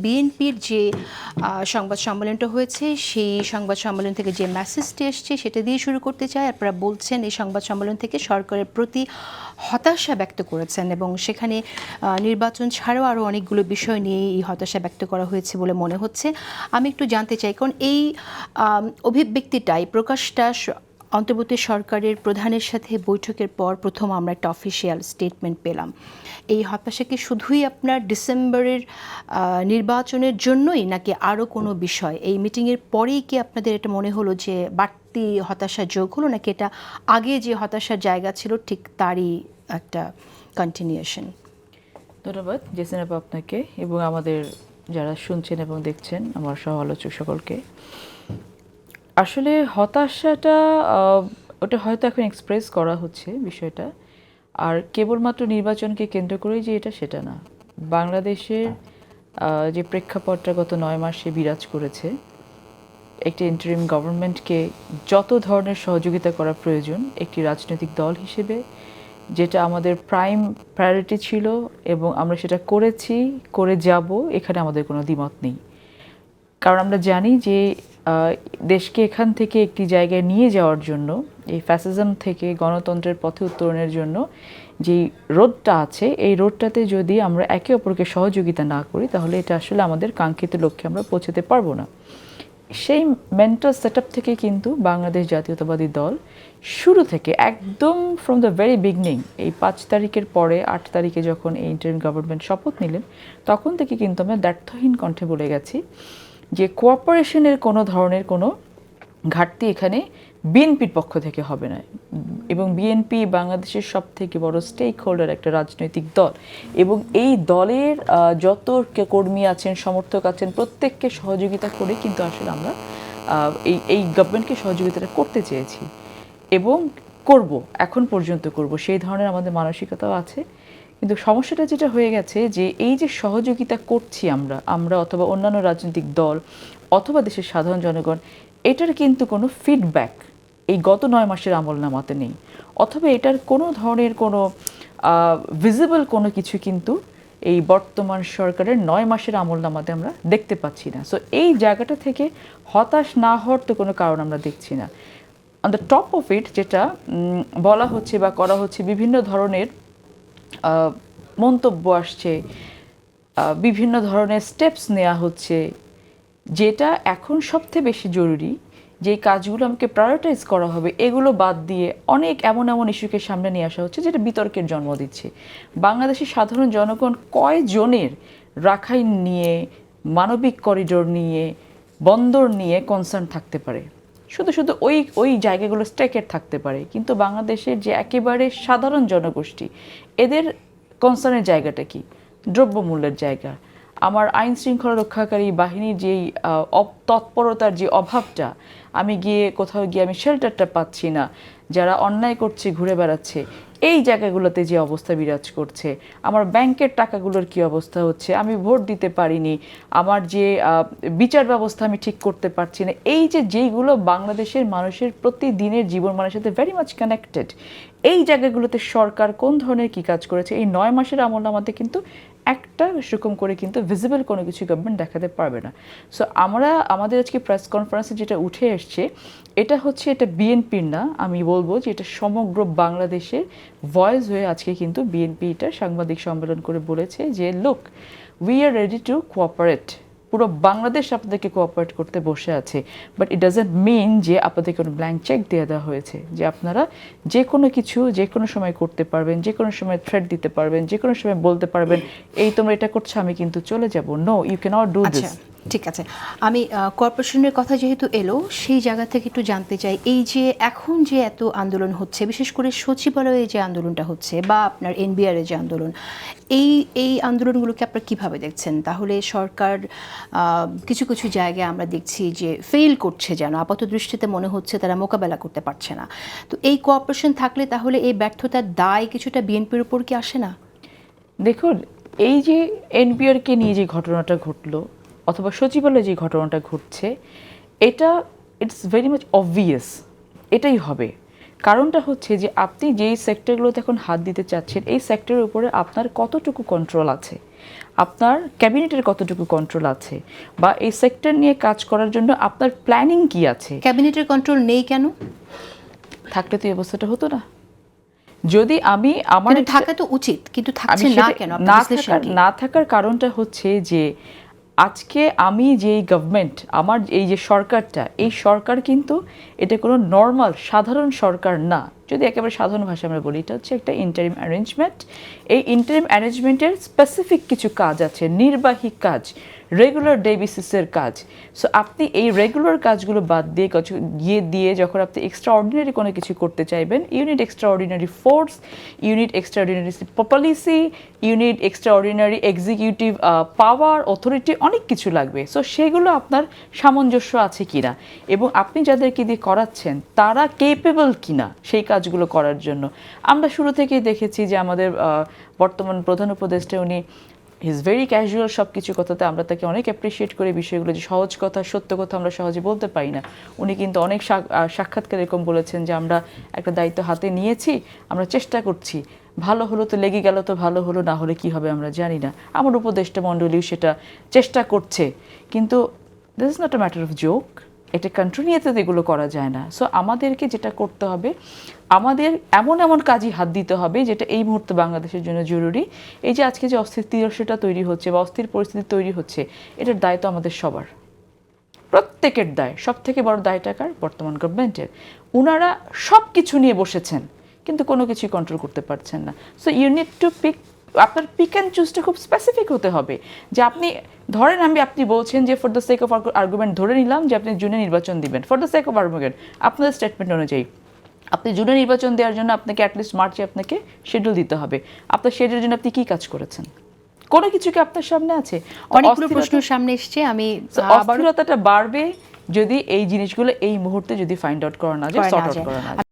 বিএনপির যে সংবাদ সম্মেলনটা হয়েছে সেই সংবাদ সম্মেলন থেকে যে মেসেজটি এসছে সেটা দিয়ে শুরু করতে চাই। আপনারা বলছেন এই সংবাদ সম্মেলন থেকে সরকারের প্রতি হতাশা ব্যক্ত করেছেন এবং সেখানে নির্বাচন ছাড়াও আরও অনেকগুলো বিষয় নিয়ে এই হতাশা ব্যক্ত করা হয়েছে বলে মনে হচ্ছে। আমি একটু জানতে চাই, কারণ এই অভিব্যক্তিটাই প্রকাশটা অন্তর্বর্তী সরকারের প্রধানের সাথে বৈঠকের পর প্রথম আমরা একটা অফিসিয়াল স্টেটমেন্ট পেলাম। এই হতাশা কি শুধুই আপনার ডিসেম্বরের নির্বাচনের জন্যই, নাকি আরও কোনো বিষয় এই মিটিংয়ের পরেই কি আপনাদের এটা মনে হলো যে বাড়তি হতাশা যোগ হলো, নাকি এটা আগে যে হতাশার জায়গা ছিল ঠিক তারই একটা কন্টিনিউশন? ধন্যবাদ জেসিন আপা আপনাকে এবং আমাদের যারা শুনছেন এবং দেখছেন আমার সহ আলোচক সকলকে। আসলে হতাশাটা ওটা হয়তো এখন এক্সপ্রেস করা হচ্ছে বিষয়টা, আর কেবলমাত্র নির্বাচনকে কেন্দ্র করেই যে এটা সেটা না। বাংলাদেশের যে প্রেক্ষাপটটা গত 9 মাসে বিরাজ করেছে, একটি ইন্টারিম গভর্নমেন্টকে যত ধরনের সহযোগিতা করা প্রয়োজন একটি রাজনৈতিক দল হিসেবে, যেটা আমাদের প্রাইম প্রায়োরিটি ছিল এবং আমরা সেটা করেছি, করে যাব, এখানে আমাদের কোনো দ্বিমত নেই। কারণ আমরা জানি যে দেশকে এখান থেকে একটি জায়গায় নিয়ে যাওয়ার জন্য, এই ফ্যাসিজম থেকে গণতন্ত্রের পথে উত্তরণের জন্য যেই রোডটা আছে, এই রোডটাতে যদি আমরা একে অপরকে সহযোগিতা না করি তাহলে এটা আসলে আমাদের কাঙ্ক্ষিত লক্ষ্যে আমরা পৌঁছাতে পারবো না। সেই মেন্টাল সেটআপ থেকে কিন্তু বাংলাদেশ জাতীয়তাবাদী দল শুরু থেকে একদম ফ্রম দ্য ভেরি বিগনিং, এই 5 তারিখের পরে 8 তারিখে যখন এই ইন্টারিম গভর্নমেন্ট শপথ নিলেন, তখন থেকে কিন্তু আমরা দ্ব্যর্থহীন কণ্ঠে বলে গেছি যে কোঅপারেশনের কোনো ধরনের কোনো ঘাটতি এখানে বিএনপির পক্ষ থেকে হবে না। এবং বিএনপি বাংলাদেশের সব থেকে বড় স্টেক হোল্ডার একটা রাজনৈতিক দল, এবং এই দলের যত কর্মী আছেন, সমর্থক আছেন, প্রত্যেককে সহযোগিতা করে কিন্তু আসলে আমরা এই গভর্নমেন্টকে সহযোগিতাটা করতে চেয়েছি এবং করব, এখন পর্যন্ত করব, সেই ধরনের আমাদের মানসিকতাও আছে। কিন্তু সমস্যাটা যেটা হয়ে গেছে যে এই যে সহযোগিতা করছি আমরা অথবা অন্যান্য রাজনৈতিক দল অথবা দেশের সাধারণ জনগণ, এটার কিন্তু কোনো ফিডব্যাক এই গত 9 মাসের আমলনামাতে নেই, অথবা এটার কোনো ধরনের কোনো ভিজিবল কোনো কিছু কিন্তু এই বর্তমান সরকারের 9 মাসের আমলনামাতে আমরা দেখতে পাচ্ছি না। সো এই জায়গাটা থেকে হতাশ না হওয়ার তো কোনো কারণ আমরা দেখছি না। On the top of it যেটা বলা হচ্ছে বা করা হচ্ছে, বিভিন্ন ধরনের মন্তব্য আসছে, বিভিন্ন ধরনের স্টেপস নেওয়া হচ্ছে, যেটা এখন সবথেকে বেশি জরুরি যে কাজগুলো আমাকে প্রায়োরিটাইজ করা হবে, এগুলো বাদ দিয়ে অনেক এমন ইস্যুকে সামনে নিয়ে আসা হচ্ছে যেটা বিতর্কের জন্ম দিচ্ছে। বাংলাদেশের সাধারণ জনগণ কয়জনের রাখাইন নিয়ে, মানবিক করিডোর নিয়ে, বন্দর নিয়ে কনসার্ন থাকতে পারে? শুধু ওই জায়গাগুলো স্টেকের থাকতে পারে, কিন্তু বাংলাদেশের যে একেবারে সাধারণ জনগোষ্ঠী, এদের কনসার্নের জায়গাটা কি? দ্রব্যমূল্যের জায়গা, আমার আইন শৃঙ্খলা রক্ষাকারী বাহিনীর যেই তৎপরতার যে অভাবটা, আমি কোথাও গিয়ে আমি শেল্টারটা পাচ্ছি না, যারা অন্যায় করছে ঘুরে বেড়াচ্ছে, এই জায়গাগুলোতে যে অবস্থা বিরাজ করছে, আমার ব্যাংকের টাকাগুলোর কি অবস্থা হচ্ছে, আমি ভোট দিতে পারিনি, আমার যে বিচার ব্যবস্থা আমি ঠিক করতে পারছি না, এই যেইগুলো বাংলাদেশের মানুষের প্রতিদিনের জীবনমানের সাথে ভেরি মাচ কানেক্টেড, এই জায়গাগুলোতে সরকার কোন ধরনের কি কাজ করেছে এই 9 মাসের আমলনামাতে কিন্তু একটা সেরকম করে কিন্তু ভিজিবল কোনো কিছু গভর্নমেন্ট দেখাতে পারবে না। সো আমাদের আজকে প্রেস কনফারেন্সে যেটা উঠে এসছে, এটা বিএনপির না, আমি বলবো যে এটা সমগ্র বাংলাদেশের ভয়েস হয়ে আজকে কিন্তু বিএনপি এটা সাংবাদিক সম্মেলন করে বলেছে যে look, we are ready to cooperate. পুরো বাংলাদেশ আপনাদেরকে কোঅপারেট করতে বসে আছে, বাট ইট ডাজন্ট মিন যে আপনাদেরকে কোনো ব্ল্যাঙ্ক চেক দিয়ে দেওয়া হয়েছে যে আপনারা যে কোনো কিছু যে কোনো সময় করতে পারবেন, যে কোনো সময় থ্রেট দিতে পারবেন, যে কোনো সময় বলতে পারবেন এই তোমরা এটা করছো আমি কিন্তু চলে যাব। No, you can not do this. ঠিক আছে, আমি কর্পোরেশনের কথা যেহেতু এলো সেই জায়গা থেকে একটু জানতে চাই, এই যে এখন যে এত আন্দোলন হচ্ছে, বিশেষ করে সচিবালয়ে যে আন্দোলনটা হচ্ছে বা আপনার এনবিআর যে আন্দোলন, এই আন্দোলনগুলোকে আপনারা কীভাবে দেখছেন? তাহলে সরকার কিছু কিছু জায়গায় আমরা দেখছি যে ফেল করছে, যেন আপাত দৃষ্টিতে মনে হচ্ছে তারা মোকাবেলা করতে পারছে না। তো এই কোঅপারেশন থাকলে তাহলে এই ব্যর্থতার দায় কিছুটা বিএনপির উপর কি আসে না? দেখুন, এই যে এনবিআরকে নিয়ে যে ঘটনাটা ঘটলো অথবা সচিবালয়ে যে ঘটনাটা ঘটছে, এটা ইটস ভেরি মাচ অবভিয়াস এটাই হবে। কারণটা হচ্ছে যে আপনি যেই সেক্টরগুলোতে এখন হাত দিতে চাচ্ছেন, এই সেক্টরের উপরে আপনার কতটুকু কন্ট্রোল আছে। আপনার ক্যাবিনেটের কতটুকু কন্ট্রোল আছে, বা এই সেক্টর নিয়ে কাজ করার জন্য আপনার প্ল্যানিং কি আছে। ক্যাবিনেটের কন্ট্রোল নেই কেন? থাকলে তো এই অবস্থাটা হতো না। যদি আমি আমার কিন্তু থাকা তো উচিত, কিন্তু থাকছে না কেন? না থাকার কারণটা হচ্ছে যে আজকে আমি যেই গভর্নমেন্ট, আমার এই যে সরকারটা, এই সরকার কিন্তু এটা কোনো নর্মাল সাধারণ সরকার না। যদি একেবারে সাধারণ ভাষায় আমরা বলি, এটা হচ্ছে একটা ইন্টারিম অ্যারেঞ্জমেন্ট। এই ইন্টারিম অ্যারেঞ্জমেন্টের স্পেসিফিক কিছু কাজ আছে, নির্বাহী কাজ, রেগুলার ডে বেসিসের কাজ। সো আপনি এই রেগুলার কাজগুলো বাদ দিয়ে যখন আপনি এক্সট্রা অর্ডিনারি কোনো কিছু করতে চাইবেন, unit extra ordinary force, unit extra ordinary policy, unit extra ordinary executive পাওয়ার, অথরিটি, অনেক কিছু লাগবে। সো সেগুলো আপনার সামঞ্জস্য আছে কিনা, এবং আপনি যাদেরকে দিয়ে করাচ্ছেন তারা কেপেবল কিনা সেই কাজগুলো করার জন্য। আমরা শুরু থেকেই দেখেছি যে আমাদের বর্তমান প্রধান উপদেষ্টা, উনি ইজ ভেরি ক্যাজুয়াল সব কিছু কথাতে। আমরা তাকে অনেক অ্যাপ্রিসিয়েট করি বিষয়গুলো, যে সহজ কথা, সত্য কথা আমরা সহজে বলতে পারি না। উনি কিন্তু অনেক সাক্ষাৎকার এরকম বলেছেন যে আমরা একটা দায়িত্ব হাতে নিয়েছি, আমরা চেষ্টা করছি, ভালো হলো তো লেগে গেল তো ভালো হলো, না হলে কি হবে আমরা জানি না। আমার উপদেষ্টা মণ্ডলীও সেটা চেষ্টা করছে, কিন্তু this is not a matter of joke. একটা কান্ট্রি নিয়ে তো এগুলো করা যায় না। সো আমাদেরকে যেটা করতে হবে, আমাদের এমন কাজই হাত দিতে হবে যেটা এই মুহূর্তে বাংলাদেশের জন্য জরুরি। এই যে আজকে যে অস্থিরতা তৈরি হচ্ছে বা অস্থির পরিস্থিতি তৈরি হচ্ছে, এটার দায় তো আমাদের সবার, প্রত্যেকের দায়। সব থেকে বড় দায়টা কার? বর্তমান গভর্নমেন্টের। ওনারা সব কিছু নিয়ে বসেছেন কিন্তু কোনো কিছুই কন্ট্রোল করতে পারছেন না। সো ইউ নিড টু আপনার পিক অ্যান্ড চুজটা খুব স্পেসিফিক হতে হবে। যে আপনি ধরেন, আপনি বলছেন যে for the sake of argument ধরে নিলাম যে আপনি জুনে নির্বাচন দিবেন, for the sake of argument আপনাদের স্টেটমেন্ট অনুযায়ী আপনি জুনে নির্বাচন দেওয়ার জন্য আপনাকে অ্যাটলিস্ট মার্চে আপনাকে শিডিউল দিতে হবে। আপনার শিডিউলের জন্য আপনি কী কাজ করেছেন? কোনো কিছু কি আপনার সামনে আছে? অনেকগুলো প্রশ্ন সামনে এসছে, আমি অস্থিরতাটা বাড়বে যদি এই জিনিসগুলো এই মুহূর্তে যদি ফাইন্ড আউট করা না যায়, সর্ট আউট করা না যায়।